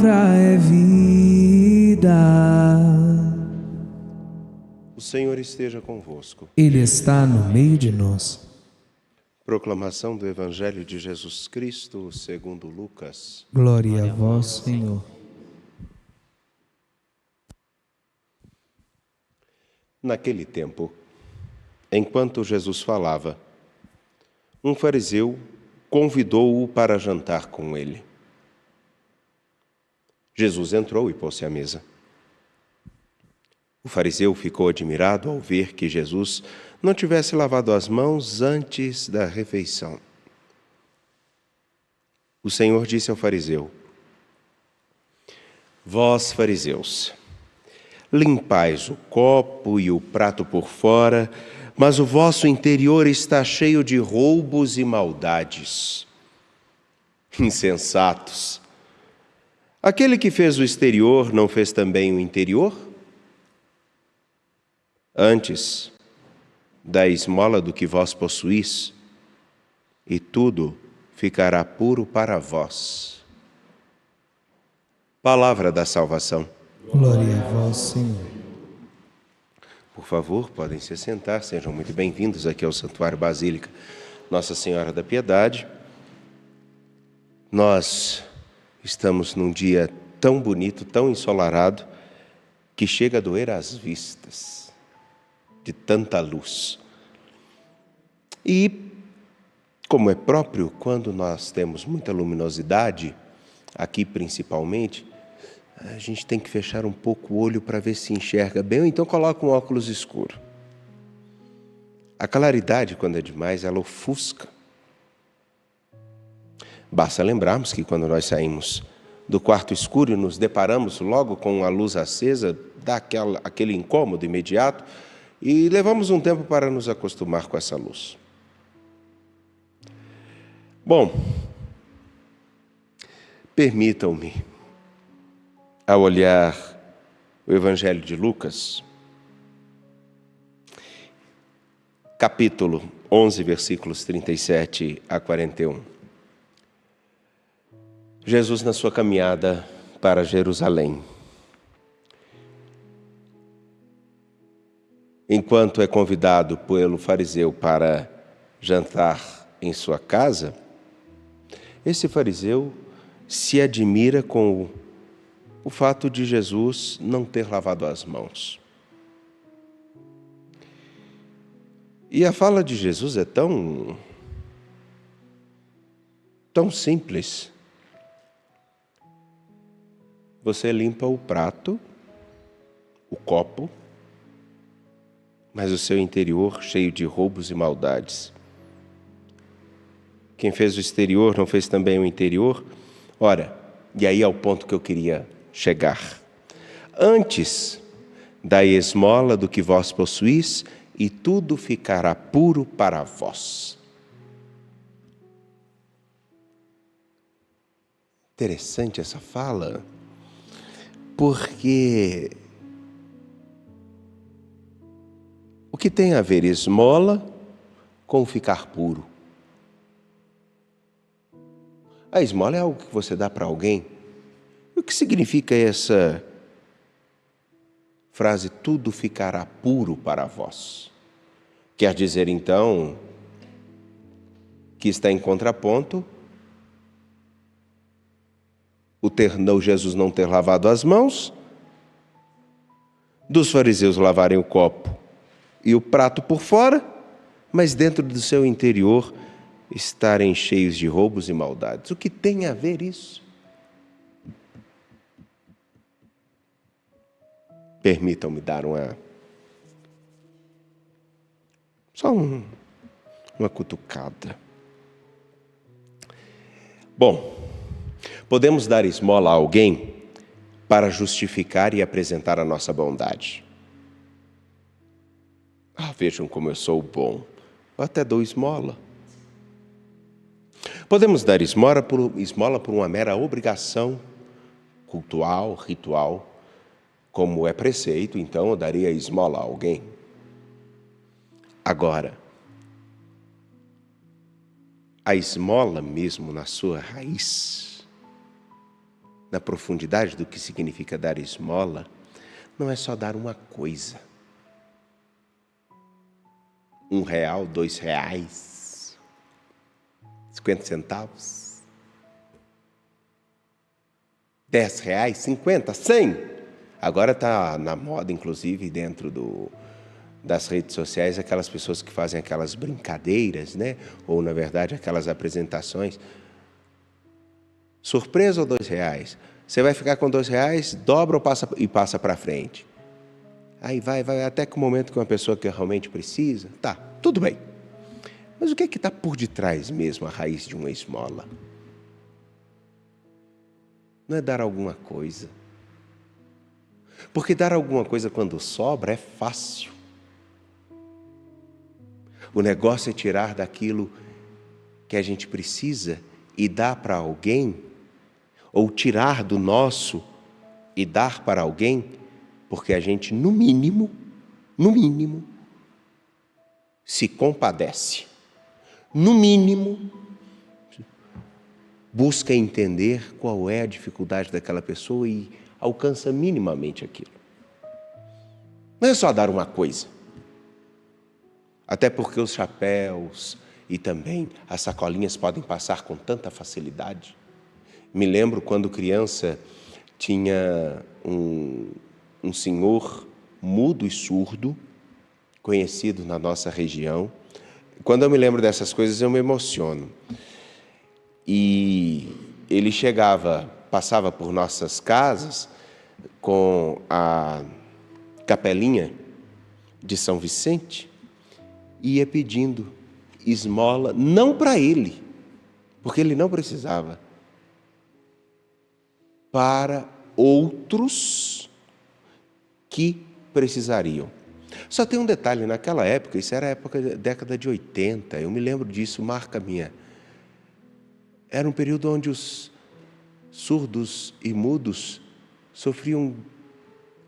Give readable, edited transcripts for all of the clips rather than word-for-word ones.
palavra é vida. O Senhor esteja convosco. Ele está no meio de nós. Proclamação do Evangelho de Jesus Cristo segundo Lucas. Glória a vós, Senhor. Naquele tempo, enquanto Jesus falava, um fariseu convidou-o para jantar com ele. Jesus entrou e pôs-se à mesa. O fariseu ficou admirado ao ver que Jesus não tivesse lavado as mãos antes da refeição. O Senhor disse ao fariseu: Vós, fariseus, limpais o copo e o prato por fora, mas o vosso interior está cheio de roubos e maldades. Insensatos! Aquele que fez o exterior não fez também o interior? Antes, dai esmola do que vós possuís, e tudo ficará puro para vós. Palavra da salvação. Glória a vós, Senhor. Por favor, podem se sentar, sejam muito bem-vindos aqui ao Santuário Basílica Nossa Senhora da Piedade. Nós estamos num dia tão bonito, tão ensolarado, que chega a doer as vistas de tanta luz. E, como é próprio, quando nós temos muita luminosidade, aqui principalmente, a gente tem que fechar um pouco o olho para ver se enxerga bem, ou então coloca um óculos escuro. A claridade, quando é demais, ela ofusca. Basta lembrarmos que quando nós saímos do quarto escuro e nos deparamos logo com a luz acesa, dá aquele incômodo imediato, e levamos um tempo para nos acostumar com essa luz. Bom, permitam-me, ao olhar o Evangelho de Lucas, capítulo 11, versículos 37 a 41. Jesus na sua caminhada para Jerusalém. Enquanto é convidado pelo fariseu para jantar em sua casa, esse fariseu se admira com o fato de Jesus não ter lavado as mãos. E a fala de Jesus é tão simples. Você limpa o prato, o copo, mas o seu interior cheio de roubos e maldades. Quem fez o exterior não fez também o interior? Ora, e aí é o ponto que eu queria chegar. Antes, dai esmola do que vós possuís, e tudo ficará puro para vós. Interessante essa fala, porque o que tem a ver esmola com ficar puro? A esmola é algo que você dá para alguém. O que significa essa frase, tudo ficará puro para vós? Quer dizer, então, que está em contraponto o Jesus não ter lavado as mãos, dos fariseus lavarem o copo e o prato por fora, mas dentro do seu interior estarem cheios de roubos e maldades. O que tem a ver isso? Permitam-me dar uma cutucada. Bom, podemos dar esmola a alguém para justificar e apresentar a nossa bondade. Vejam como eu sou bom. Eu até dou esmola. Podemos dar esmola por uma mera obrigação cultural, ritual, como é preceito, então eu daria esmola a alguém. Agora, a esmola mesmo na sua raiz na profundidade do que significa dar esmola, não é só dar uma coisa. R$1, R$2, 50 centavos, R$10, 50, 100. Agora está na moda, inclusive, dentro das redes sociais, aquelas pessoas que fazem aquelas brincadeiras, né? Ou, na verdade, aquelas apresentações. Surpresa ou R$2? Você vai ficar com R$2, dobra ou passa para frente. Aí vai, até que o momento que uma pessoa que realmente precisa, tá, tudo bem. Mas o que é que está por detrás mesmo, a raiz de uma esmola? Não é dar alguma coisa. Porque dar alguma coisa quando sobra é fácil. O negócio é tirar daquilo que a gente precisa e dar para alguém, ou tirar do nosso e dar para alguém, porque a gente, no mínimo, se compadece. No mínimo, busca entender qual é a dificuldade daquela pessoa e alcança minimamente aquilo. Não é só dar uma coisa. Até porque os chapéus e também as sacolinhas podem passar com tanta facilidade. Me lembro quando criança, tinha um senhor mudo e surdo, conhecido na nossa região. Quando eu me lembro dessas coisas, eu me emociono. E ele passava por nossas casas com a capelinha de São Vicente, e ia pedindo esmola, não para ele, porque ele não precisava, para outros que precisariam. Só tem um detalhe, naquela época, isso era década de 80, eu me lembro disso, marca minha. Era um período onde os surdos e mudos sofriam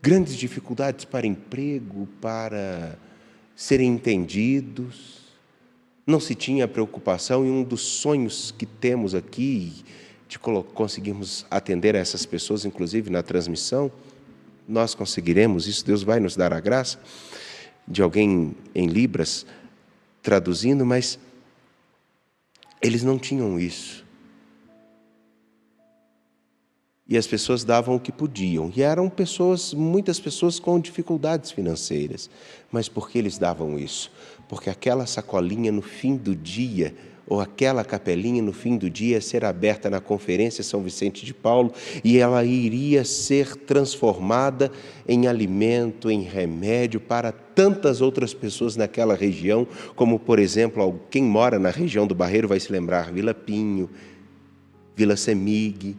grandes dificuldades para emprego, para serem entendidos. Não se tinha preocupação, e um dos sonhos que temos aqui, de conseguirmos atender a essas pessoas, inclusive na transmissão, nós conseguiremos isso, Deus vai nos dar a graça de alguém em Libras traduzindo, mas eles não tinham isso. E as pessoas davam o que podiam. E eram muitas pessoas com dificuldades financeiras. Mas por que eles davam isso? Porque aquela sacolinha no fim do dia, ou aquela capelinha no fim do dia, ia ser aberta na Conferência São Vicente de Paulo, e ela iria ser transformada em alimento, em remédio para tantas outras pessoas naquela região, como, por exemplo, quem mora na região do Barreiro vai se lembrar, Vila Pinho, Vila Semig,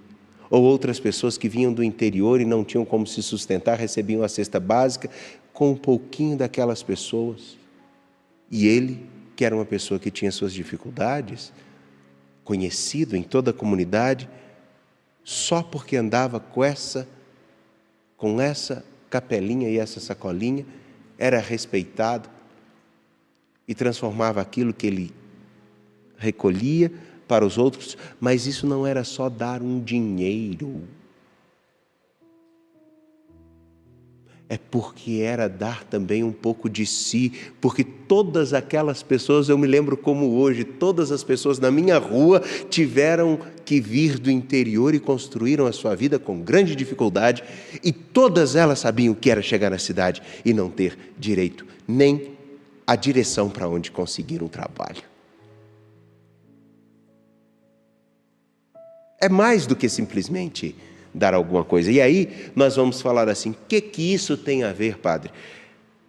ou outras pessoas que vinham do interior e não tinham como se sustentar, recebiam a cesta básica com um pouquinho daquelas pessoas. E ele, que era uma pessoa que tinha suas dificuldades, conhecido em toda a comunidade, só porque andava com essa capelinha e essa sacolinha, era respeitado e transformava aquilo que ele recolhia para os outros, mas isso não era só dar um dinheiro. É porque era dar também um pouco de si, porque todas aquelas pessoas, eu me lembro como hoje, todas as pessoas na minha rua tiveram que vir do interior e construíram a sua vida com grande dificuldade, e todas elas sabiam o que era chegar na cidade e não ter direito, nem a direção para onde conseguir um trabalho. É mais do que simplesmente dar alguma coisa. E aí nós vamos falar assim, o que isso tem a ver, Padre?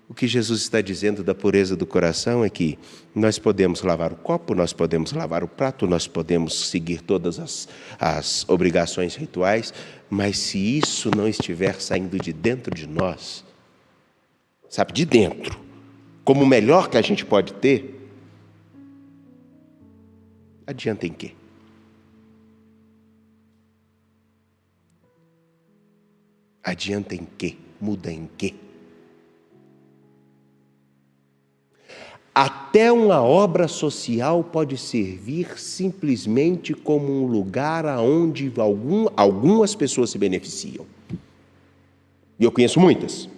O que Jesus está dizendo da pureza do coração é que nós podemos lavar o copo, nós podemos lavar o prato, nós podemos seguir todas as obrigações rituais, mas se isso não estiver saindo de dentro de nós, sabe, de dentro, como o melhor que a gente pode ter, adianta em quê? Adianta em quê? Muda em quê? Até uma obra social pode servir simplesmente como um lugar onde algumas pessoas se beneficiam. E eu conheço muitas.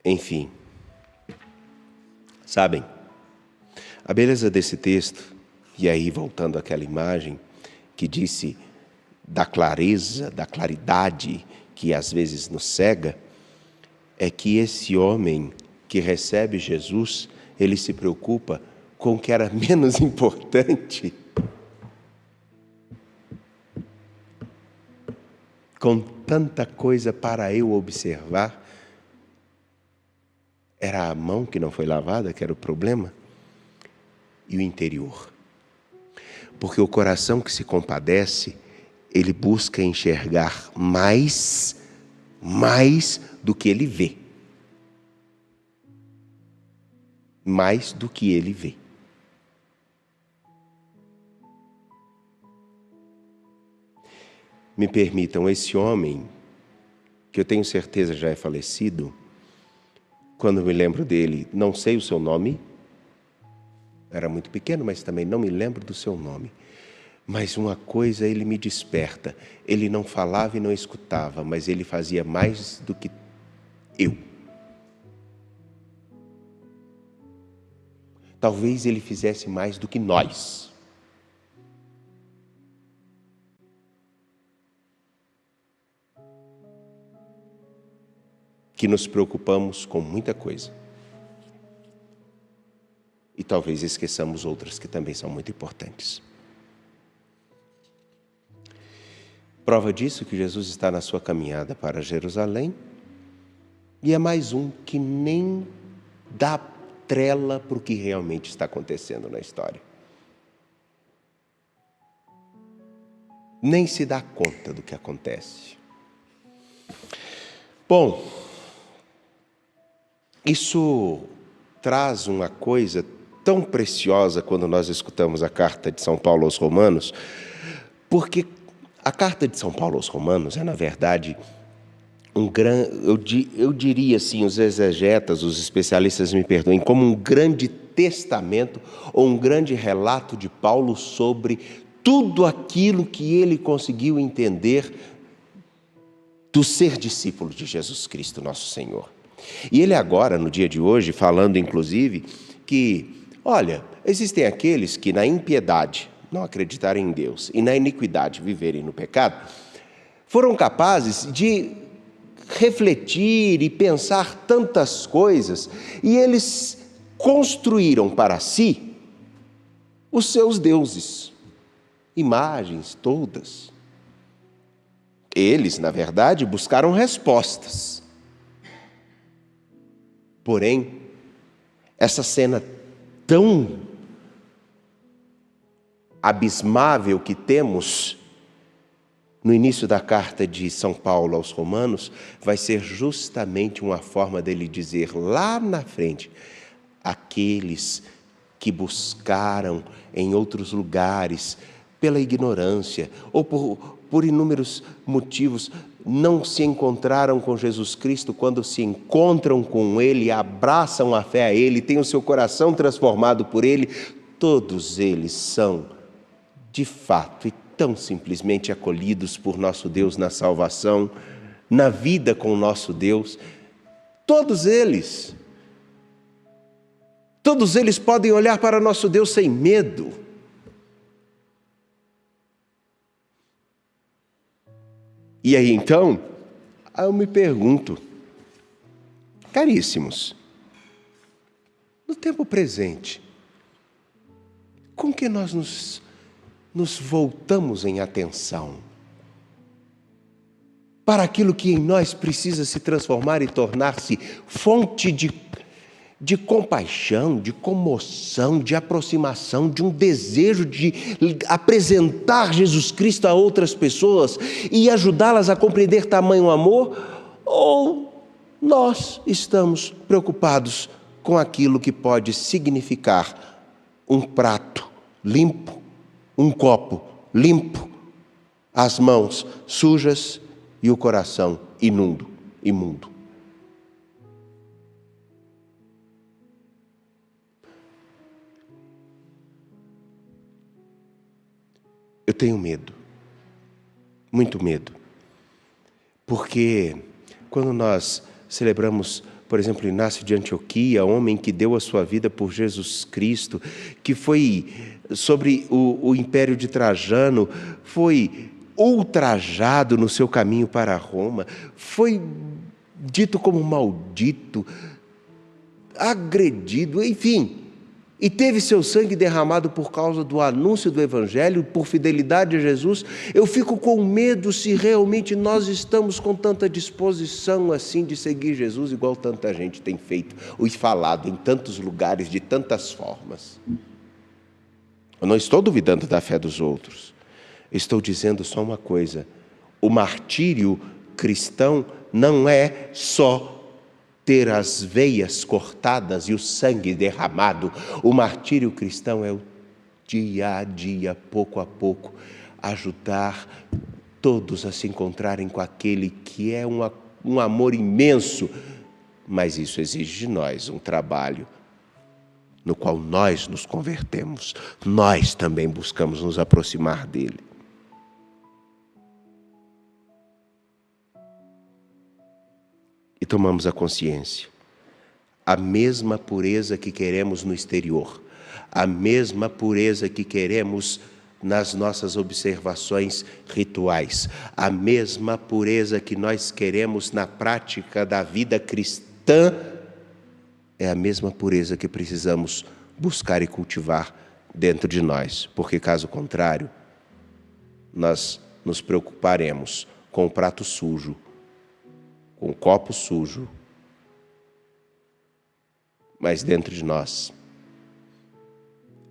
Enfim, sabem, a beleza desse texto, e aí voltando àquela imagem que disse da clareza, da claridade que às vezes nos cega, é que esse homem que recebe Jesus, ele se preocupa com o que era menos importante. Com tanta coisa para eu observar, era a mão que não foi lavada que era o problema, e o interior. Porque o coração que se compadece, ele busca enxergar mais do que ele vê. Mais do que ele vê. Me permitam, esse homem, que eu tenho certeza já é falecido, quando me lembro dele, não sei o seu nome, era muito pequeno, mas também não me lembro do seu nome. Mas uma coisa ele me desperta, ele não falava e não escutava, mas ele fazia mais do que eu. Talvez ele fizesse mais do que nós. Que nos preocupamos com muita coisa. E talvez esqueçamos outras que também são muito importantes. Prova disso que Jesus está na sua caminhada para Jerusalém, e é mais um que nem dá trela para o que realmente está acontecendo na história. Nem se dá conta do que acontece. Bom, isso traz uma coisa tão preciosa quando nós escutamos a carta de São Paulo aos Romanos, porque a carta de São Paulo aos Romanos é, na verdade, eu diria assim, os exegetas, os especialistas me perdoem, como um grande testamento ou um grande relato de Paulo sobre tudo aquilo que ele conseguiu entender do ser discípulo de Jesus Cristo, nosso Senhor. E ele agora, no dia de hoje, falando inclusive que, olha, existem aqueles que na impiedade não acreditarem em Deus e na iniquidade viverem no pecado, foram capazes de refletir e pensar tantas coisas, e eles construíram para si os seus deuses, imagens todas. Eles, na verdade, buscaram respostas. Porém, essa cena tão abismável que temos no início da carta de São Paulo aos Romanos, vai ser justamente uma forma dele dizer lá na frente, aqueles que buscaram em outros lugares, pela ignorância ou por inúmeros motivos, não se encontraram com Jesus Cristo, quando se encontram com Ele, abraçam a fé a Ele, têm o seu coração transformado por Ele, todos eles são, de fato, e tão simplesmente acolhidos por nosso Deus na salvação, na vida com o nosso Deus. Todos eles podem olhar para nosso Deus sem medo. E aí então, eu me pergunto, caríssimos, no tempo presente, com que nós nos voltamos em atenção para aquilo que em nós precisa se transformar e tornar-se fonte de compaixão, de comoção, de aproximação, de um desejo de apresentar Jesus Cristo a outras pessoas e ajudá-las a compreender tamanho amor? Ou nós estamos preocupados com aquilo que pode significar um prato limpo, um copo limpo, as mãos sujas e o coração imundo. Eu tenho medo, muito medo, porque quando nós celebramos, por exemplo, Inácio de Antioquia, homem que deu a sua vida por Jesus Cristo, que foi sobre o Império de Trajano, foi ultrajado no seu caminho para Roma, foi dito como maldito, agredido, enfim, e teve seu sangue derramado por causa do anúncio do Evangelho, por fidelidade a Jesus. Eu fico com medo se realmente nós estamos com tanta disposição assim de seguir Jesus, igual tanta gente tem feito e falado em tantos lugares, de tantas formas. Eu não estou duvidando da fé dos outros. Estou dizendo só uma coisa: o martírio cristão não é só ter as veias cortadas e o sangue derramado. O martírio cristão é o dia a dia, pouco a pouco, ajudar todos a se encontrarem com aquele que é um amor imenso, mas isso exige de nós um trabalho no qual nós nos convertemos, nós também buscamos nos aproximar dele. E tomamos a consciência. A mesma pureza que queremos no exterior, a mesma pureza que queremos nas nossas observações rituais, a mesma pureza que nós queremos na prática da vida cristã, é a mesma pureza que precisamos buscar e cultivar dentro de nós, porque caso contrário, nós nos preocuparemos com o prato sujo, com o copo sujo, mas dentro de nós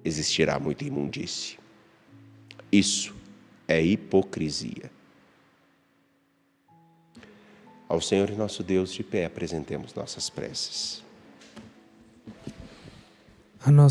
existirá muita imundície. Isso é hipocrisia. Ao Senhor e nosso Deus, de pé, apresentemos nossas preces. A nossa